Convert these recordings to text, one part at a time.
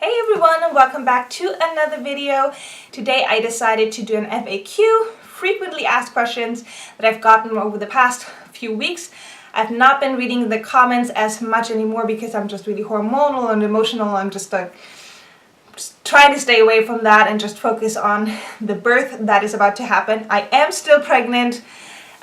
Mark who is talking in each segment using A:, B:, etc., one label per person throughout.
A: Hey everyone, and welcome back to another video. Today I decided to do an FAQ, frequently asked questions that I've gotten over the past few weeks. I've not been reading the comments as much anymore because I'm just really hormonal and emotional. I'm just trying to stay away from that and just focus on the birth that is about to happen. I am still pregnant.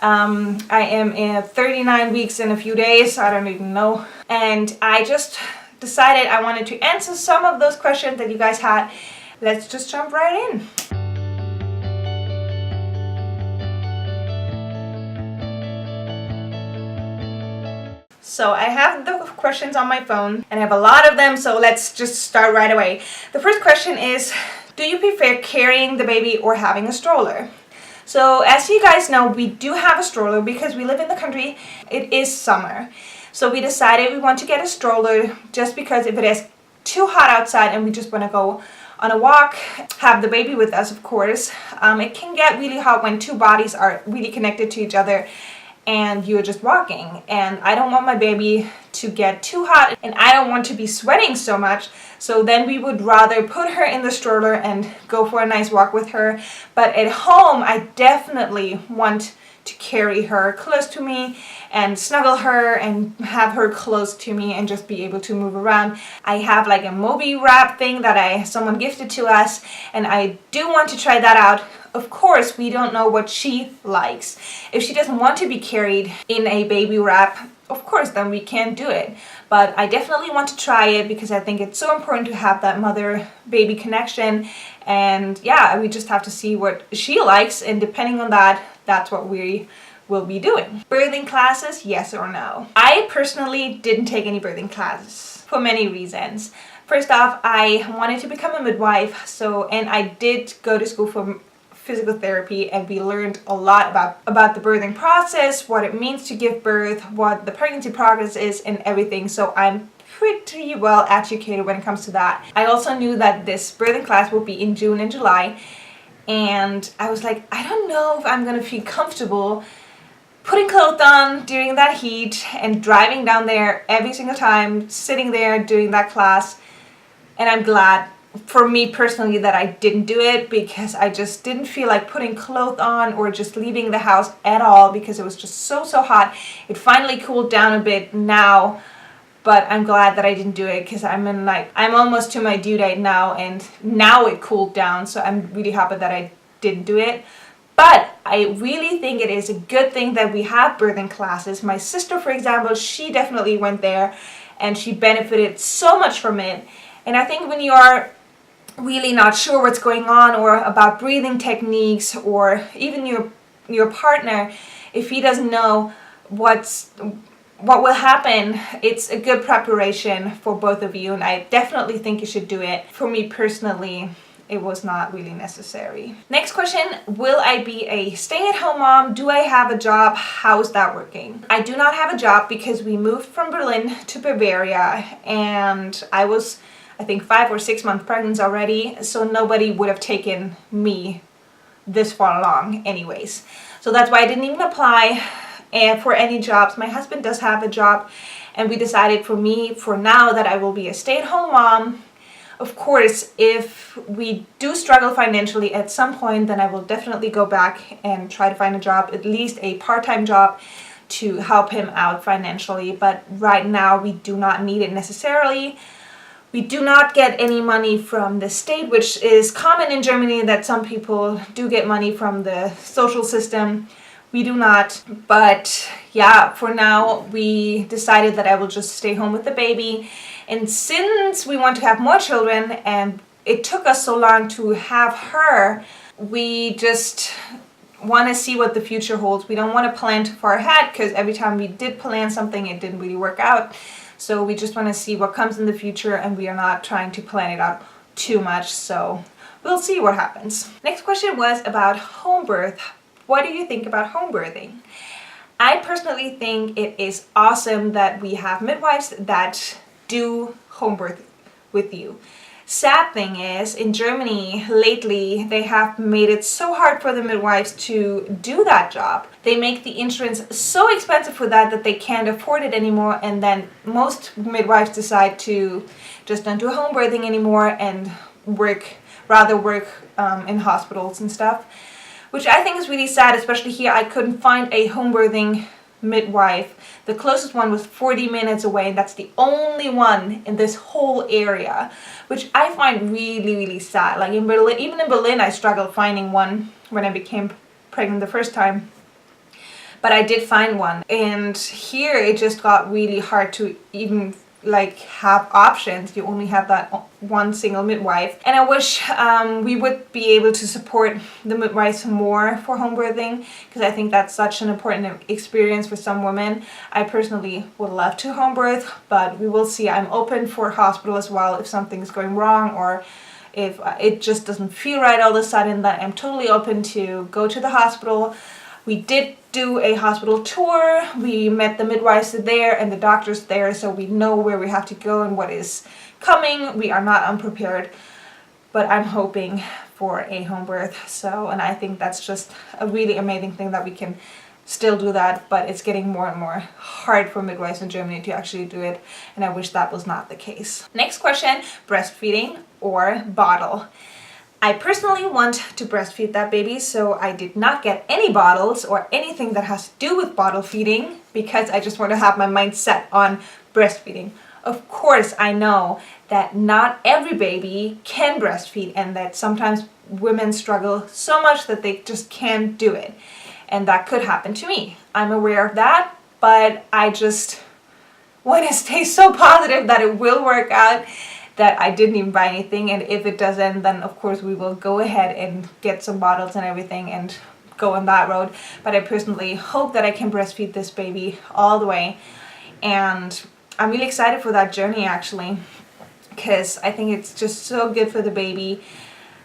A: I am in 39 weeks in a few days, I don't even know. And I just decided I wanted to answer some of those questions that you guys had. Let's just jump right in. So I have the questions on my phone and I have a lot of them, so let's just start right away. The first question is, do you prefer carrying the baby or having a stroller? So as you guys know, we do have a stroller because we live in the country. It is summer. So we decided we want to get a stroller just because if it is too hot outside and we just want to go on a walk, have the baby with us, of course. It can get really hot when two bodies are really connected to each other and you're just walking. And I don't want my baby to get too hot and I don't want to be sweating so much. So then we would rather put her in the stroller and go for a nice walk with her. But at home, I definitely want to carry her close to me and snuggle her and have her close to me and just be able to move around. I have like a Moby wrap thing that someone gifted to us and I do want to try that out. Of course, we don't know what she likes. If she doesn't want to be carried in a baby wrap, of course, then we can't do it. But I definitely want to try it because I think it's so important to have that mother-baby connection. And yeah, we just have to see what she likes, and depending on that, that's what we will be doing. Birthing classes, yes or no? I personally didn't take any birthing classes for many reasons. First off, I wanted to become a midwife, and I did go to school for physical therapy, and we learned a lot about the birthing process, what it means to give birth, what the pregnancy progress is, and everything. So I'm pretty well educated when it comes to that. I also knew that this birthing class would be in June and July, and I was like, I don't know if I'm gonna feel comfortable putting clothes on during that heat and driving down there every single time, sitting there doing that class. And I'm glad for me personally that I didn't do it because I just didn't feel like putting clothes on or just leaving the house at all because it was just so hot. It finally cooled down a bit now, but I'm glad that I didn't do it because I'm almost to my due date now, and now it cooled down, so I'm really happy that I didn't do it. But I really think it is a good thing that we have birthing classes. My sister, for example, she definitely went there and she benefited so much from it. And I think when you are really not sure what's going on or about breathing techniques, or even your partner, if he doesn't know what will happen, it's a good preparation for both of you, and I definitely think you should do it. For me personally, it was not really necessary. Next question, will I be a stay-at-home mom? Do I have a job? How's that working? I do not have a job because we moved from Berlin to Bavaria, and I was, I think, 5 or 6 months pregnant already, so nobody would have taken me this far along anyways. So that's why I didn't even apply for any jobs. My husband does have a job, and we decided for me, for now, that I will be a stay-at-home mom. Of course, if we do struggle financially at some point, then I will definitely go back and try to find a job, at least a part-time job, to help him out financially. But right now, we do not need it necessarily. We do not get any money from the state, which is common in Germany, that some people do get money from the social system. We do not. But yeah, for now, we decided that I will just stay home with the baby. And since we want to have more children and it took us so long to have her, we just want to see what the future holds. We don't want to plan too far ahead because every time we did plan something, it didn't really work out. So we just want to see what comes in the future, and we are not trying to plan it out too much. So we'll see what happens. Next question was about home birth. What do you think about home birthing? I personally think it is awesome that we have midwives that do home birth with you. sad thing is, in Germany lately, they have made it so hard for the midwives to do that job. They make the insurance so expensive for that that they can't afford it anymore, and then most midwives decide to just don't do home birthing anymore and rather work in hospitals and stuff, which I think is really sad. Especially here, I couldn't find a home birthing midwife. The closest one was 40 minutes away, and that's the only one in this whole area, which I find really, really sad. Like in Berlin, even in Berlin, I struggled finding one when I became pregnant the first time, but I did find one. And here it just got really hard to even like have options. You only have that one single midwife, and I wish we would be able to support the midwives more for home birthing, because I think that's such an important experience for some women. I personally would love to home birth, but we will see. I'm open for hospital as well if something's going wrong, or if it just doesn't feel right all of a sudden, that I'm totally open to go to the hospital. We did do a hospital tour. We met the midwives there and the doctors there, so we know where we have to go and what is coming. We are not unprepared, but I'm hoping for a home birth. So, and I think that's just a really amazing thing that we can still do that, but it's getting more and more hard for midwives in Germany to actually do it, and I wish that was not the case. Next question, breastfeeding or bottle? I personally want to breastfeed that baby, so I did not get any bottles or anything that has to do with bottle feeding, because I just want to have my mind set on breastfeeding. Of course, I know that not every baby can breastfeed, and that sometimes women struggle so much that they just can't do it. And that could happen to me. I'm aware of that, but I just want to stay so positive that it will work out, that I didn't even buy anything. And if it doesn't, then of course we will go ahead and get some bottles and everything and go on that road. But I personally hope that I can breastfeed this baby all the way. And I'm really excited for that journey, actually, because I think it's just so good for the baby.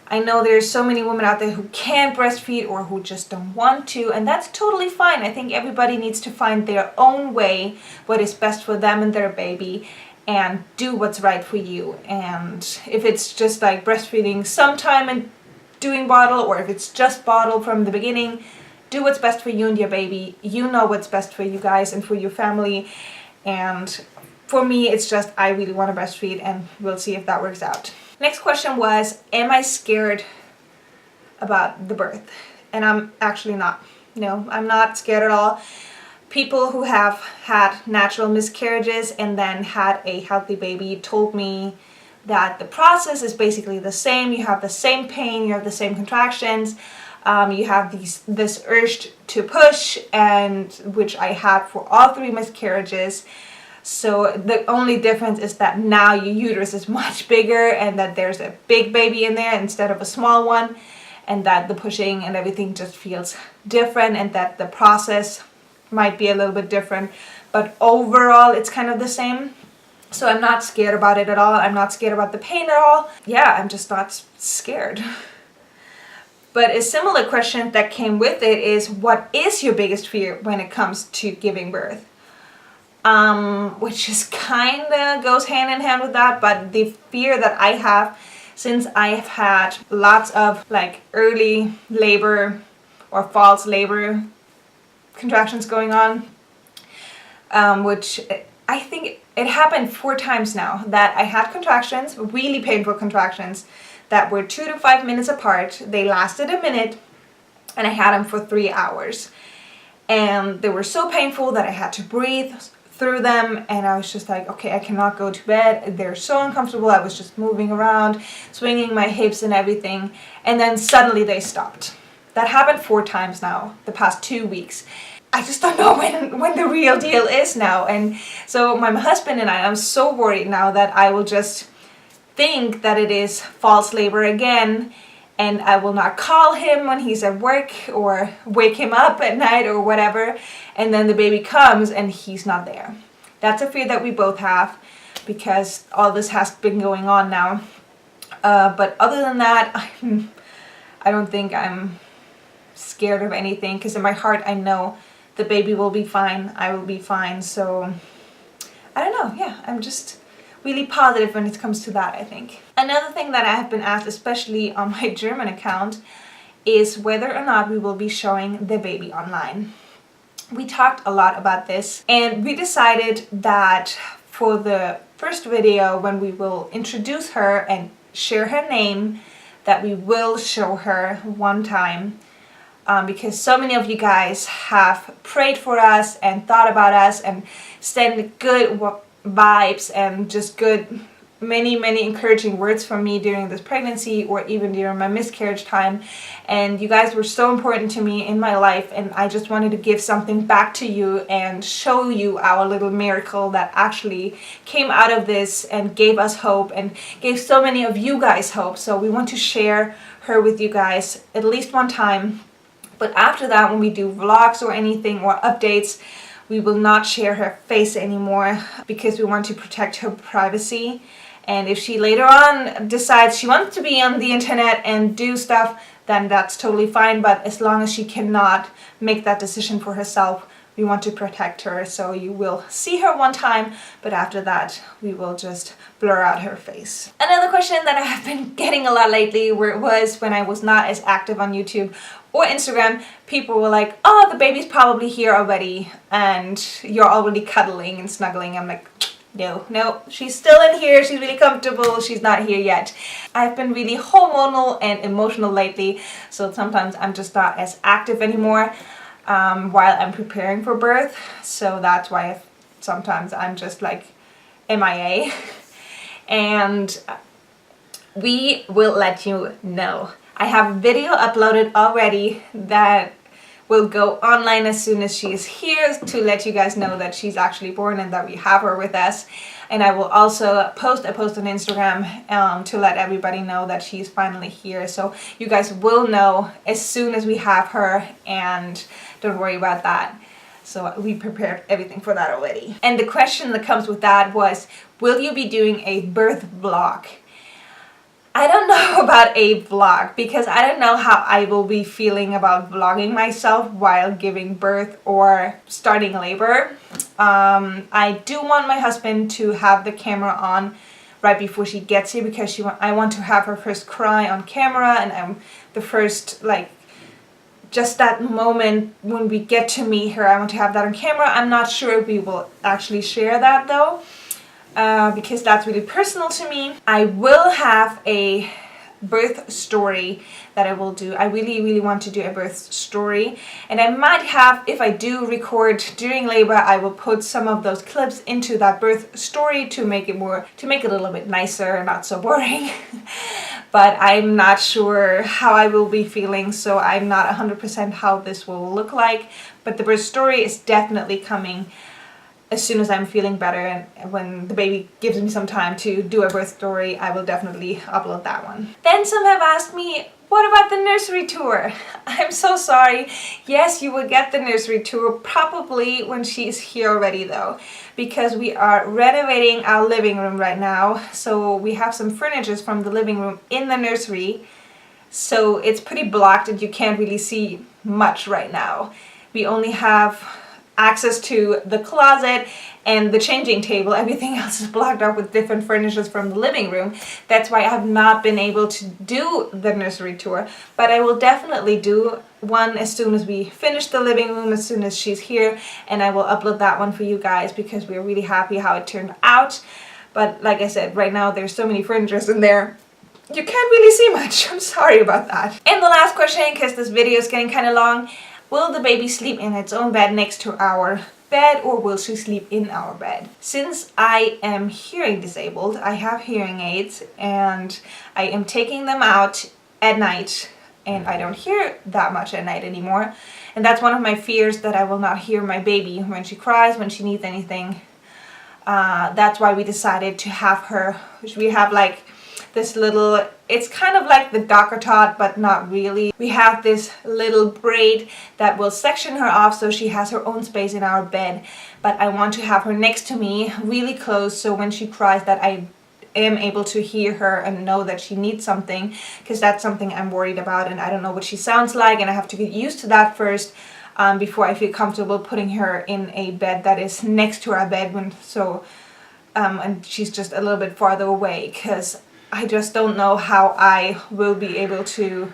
A: I know there's so many women out there who can't breastfeed or who just don't want to, and that's totally fine. I think everybody needs to find their own way, what is best for them and their baby, and do what's right for you. And if it's just like breastfeeding sometime and doing bottle, or if it's just bottle from the beginning, do what's best for you and your baby. You know what's best for you guys and for your family. And for me, it's just I really want to breastfeed, and we'll see if that works out. Next question was, am I scared about the birth? And I'm actually not. No, I'm not scared at all. People who have had natural miscarriages and then had a healthy baby told me that the process is basically the same. You have the same pain, you have the same contractions, you have this urge to push, and which I had for all 3 miscarriages. So the only difference is that now your uterus is much bigger, and that there's a big baby in there instead of a small one, and that the pushing and everything just feels different, and that the process might be a little bit different, but overall it's kind of the same. So I'm not scared about it at all. I'm not scared about the pain at all. Yeah, I'm just not scared. But a similar question that came with it is, what is your biggest fear when it comes to giving birth? Which is kind of goes hand in hand with that, but the fear that I have, since I've had lots of like early labor or false labor contractions going on, which I think it happened 4 times now, that I had contractions, really painful contractions, that were 2 to 5 minutes apart. They lasted a minute, and I had them for 3 hours. And they were so painful that I had to breathe through them, and I was just like, okay, I cannot go to bed. They're so uncomfortable. I was just moving around, swinging my hips and everything, and then suddenly they stopped. That happened 4 times now, the past 2 weeks. I just don't know when the real deal is now. And so my husband and I'm so worried now that I will just think that it is false labor again, and I will not call him when he's at work or wake him up at night or whatever, and then the baby comes and he's not there. That's a fear that we both have, because all this has been going on now. But other than that, I don't think I'm scared of anything, because in my heart I know the baby will be fine, I will be fine. So I don't know, yeah, I'm just really positive when it comes to that, I think. Another thing that I have been asked, especially on my German account, is whether or not we will be showing the baby online. We talked a lot about this, and we decided that for the first video, when we will introduce her and share her name, that we will show her one time, because so many of you guys have prayed for us and thought about us and sent good vibes and just many encouraging words from me during this pregnancy or even during my miscarriage time. And you guys were so important to me in my life, and I just wanted to give something back to you and show you our little miracle that actually came out of this and gave us hope and gave so many of you guys hope. So we want to share her with you guys at least one time. But after that, when we do vlogs or anything or updates, we will not share her face anymore, because we want to protect her privacy. And if she later on decides she wants to be on the internet and do stuff, then that's totally fine. But as long as she cannot make that decision for herself, we want to protect her. So you will see her one time, but after that we will just blur out her face. Another question that I have been getting a lot lately was when I was not as active on YouTube or Instagram, people were like, oh, the baby's probably here already and you're already cuddling and snuggling. I'm like, no, she's still in here, she's really comfortable, she's not here yet. I've been really hormonal and emotional lately, so sometimes I'm just not as active anymore while I'm preparing for birth. So that's why sometimes I'm just like MIA. And we will let you know. I have a video uploaded already that will go online as soon as she is here, to let you guys know that she's actually born and that we have her with us. And I will also post on Instagram to let everybody know that she's finally here. So you guys will know as soon as we have her, and don't worry about that. So we prepared everything for that already. And the question that comes with that was, will you be doing a birth vlog? I don't know about a vlog, because I don't know how I will be feeling about vlogging myself while giving birth or starting labor. I do want my husband to have the camera on right before she gets here, because I want to have her first cry on camera, and the first, like, just that moment when we get to meet her, I want to have that on camera. I'm not sure if we will actually share that though. Because that's really personal to me. I will have a birth story that I will do. I really want to do a birth story, and I might have, if I do record during labor, I will put some of those clips into that birth story to make it a little bit nicer and not so boring. But I'm not sure how I will be feeling, so I'm not 100% how this will look like. But the birth story is definitely coming as soon as I'm feeling better, and when the baby gives me some time to do a birth story, I will definitely upload that one. Then some have asked me, what about the nursery tour? I'm so sorry. Yes, you will get the nursery tour probably when she's here already though, because we are renovating our living room right now. So we have some furniture from the living room in the nursery, so it's pretty blocked and you can't really see much right now. We only have access to the closet and the changing table. Everything else is blocked up with different furniture from the living room. That's why I have not been able to do the nursery tour, but I will definitely do one as soon as we finish the living room, as soon as she's here, and I will upload that one for you guys, because we're really happy how it turned out. But like I said, right now there's so many furniture in there, you can't really see much. I'm sorry about that. And the last question, because this video is getting kind of long, will the baby sleep in its own bed next to our bed, or will she sleep in our bed? Since I am hearing disabled, I have hearing aids, and I am taking them out at night, and I don't hear that much at night anymore. And that's one of my fears, that I will not hear my baby when she cries, when she needs anything. That's why we decided to have her. We have like this little, it's kind of like the Docker tot, but not really. We have this little braid that will section her off so she has her own space in our bed. But I want to have her next to me, really close, so when she cries that I am able to hear her and know that she needs something, because that's something I'm worried about, and I don't know what she sounds like, and I have to get used to that first before I feel comfortable putting her in a bed that is next to our bed. So and she's just a little bit farther away, because I just don't know how I will be able to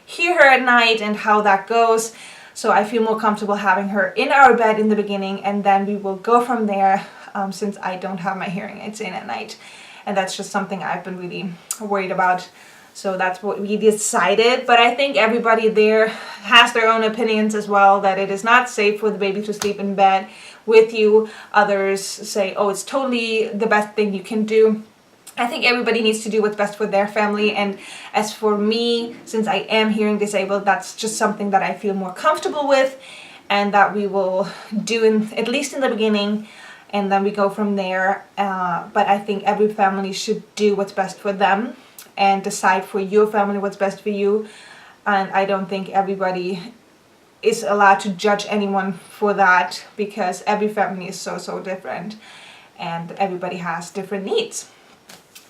A: hear her at night and how that goes. So I feel more comfortable having her in our bed in the beginning, and then we will go from there, since I don't have my hearing aids in at night. And that's just something I've been really worried about. So that's what we decided. But I think everybody there has their own opinions as well, that it is not safe for the baby to sleep in bed with you. Others say, oh, it's totally the best thing you can do. I think everybody needs to do what's best for their family, and as for me, since I am hearing disabled, that's just something that I feel more comfortable with, and that we will do at least in the beginning, and then we go from there. But I think every family should do what's best for them and decide for your family what's best for you, and I don't think everybody is allowed to judge anyone for that, because every family is so different and everybody has different needs.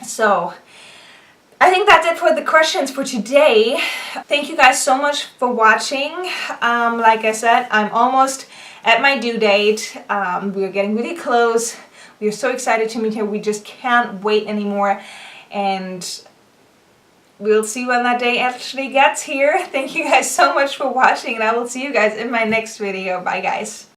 A: So I think that's it for the questions for today. Thank you guys so much for watching. Like I said, I'm almost at my due date. We're getting really close. We are so excited to meet her. We just can't wait anymore. And we'll see when that day actually gets here. Thank you guys so much for watching, and I will see you guys in my next video. Bye guys.